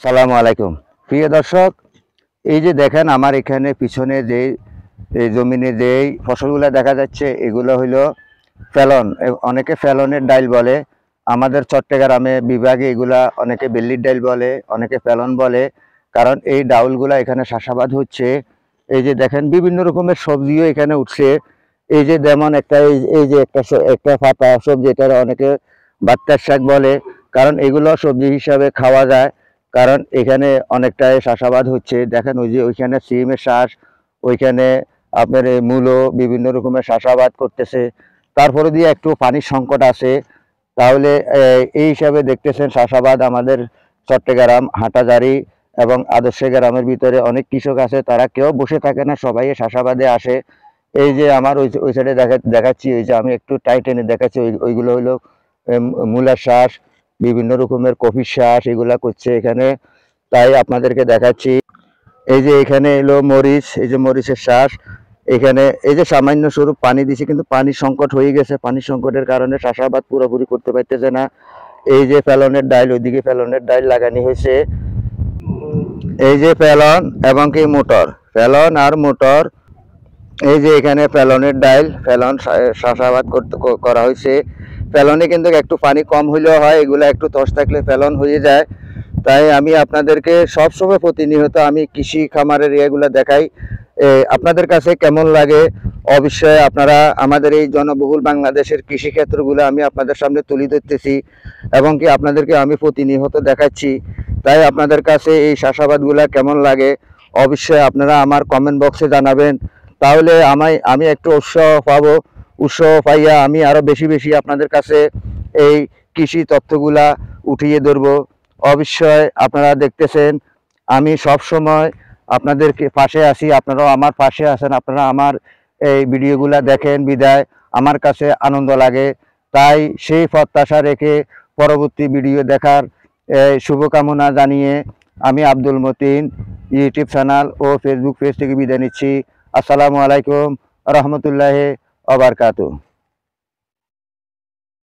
সালামু আলাইকুম প্রিয় দর্শক, এই যে দেখেন আমার এখানে পিছনে যে এই জমিনে যে ফসলগুলো দেখা যাচ্ছে এগুলো হলো ফেলন। অনেকে ফেলনের ডাইল বলে, আমাদের চট্টগ্রামে বিভাগে এগুলা অনেকে বেল্লির ডাইল বলে, অনেকে ফেলন বলে। কারণ এই ডাউলগুলা এখানে চাষাবাদ হচ্ছে। এই যে দেখেন বিভিন্ন রকমের সবজিও এখানে উঠছে। এই যে যেমন একটা এই যে একটা পাতা সবজি, এটা অনেকে বাত্তার শাক বলে। কারণ এগুলো সবজি হিসাবে খাওয়া যায়, কারণ এখানে অনেকটাই চাষাবাদ হচ্ছে। দেখেন ওই যে ওইখানে সিমের চাষ, ওইখানে আপনার এই মূলো বিভিন্ন রকমের চাষাবাদ করতেছে। তারপরে দিয়ে একটু পানির সংকট আছে। তাহলে এই হিসাবে দেখতেছেন চাষাবাদ আমাদের চট্টগ্রাম হাটাজারি এবং আদর্শ গ্রামের ভিতরে অনেক কৃষক আছে, তারা কেউ বসে থাকে না, সবাই চাষাবাদে আসে। এই যে আমার ওই সাইডে দেখাচ্ছি, ওই যে আমি একটু টাইট এনে দেখাচ্ছি, ওইগুলো হইলো মূলার চাষ, বিভিন্ন রকমের কফির চাষ এগুলা করছে এখানে। তাই আপনাদেরকে দেখাচ্ছি। এই যে এখানে এলো মরিচ, এই যে মরিচের চাষ। এখানে এই যে সামান্য স্বরূপ পানি দিছে, কিন্তু পানির সংকট হয়ে গেছে। পানির সংকটের কারণে চাষাবাদ পুরোপুরি করতে পারতেছে না। এই যে ফেলনের ডাইল, ওইদিকে ফেলনের ডাইল লাগানি হয়েছে। এই যে ফেলন এবং কি মোটর, ফেলন আর মোটর। এই যে এখানে ফেলনের ডাইল, ফেলন চাষাবাদ করা হয়েছে। ফেলনে কিন্তু একটু পানি কম হইলেও হয়, এগুলা একটু তস থাকলে ফেলন হয়ে যায়। তাই আমি আপনাদেরকে সবসময় প্রতিনিয়ত আমি কৃষি খামারের এগুলো দেখাই। আপনাদের কাছে কেমন লাগে অবশ্যই আপনারা আমাদের এই জনবহুল বাংলাদেশের কৃষি ক্ষেত্রগুলো আমি আপনাদের সামনে তুলে ধরতেছি এবং কি আপনাদেরকে আমি প্রতিনিয়ত দেখাচ্ছি। তাই আপনাদের কাছে এই চাষাবাদগুলো কেমন লাগে অবশ্যই আপনারা আমার কমেন্ট বক্সে জানাবেন। তাহলে আমি একটু উৎসাহ পাবো। উৎসাহ পাইয়া আমি আরো বেশি বেশি আপনাদের কাছে এই কৃষি তথ্যগুলা উঠিয়ে ধরবো। অবশ্যই আপনারা দেখতেছেন আমি সব সময় আপনাদেরকে পাশে আছি, আপনারাও আমার পাশে আছেন। আপনারা আমার এই ভিডিওগুলা দেখেন বিদায় আমার কাছে আনন্দ লাগে। তাই সেই প্রত্যাশা রেখে পরবর্তী ভিডিও দেখার শুভকামনা জানিয়ে আমি আব্দুল মতিন ইউটিউব চ্যানেল ও ফেসবুক পেজ থেকে বিদায় নিচ্ছি। আসসালামু আলাইকুম রহমতুল্লাহি ওয়া বারাকাতুহু।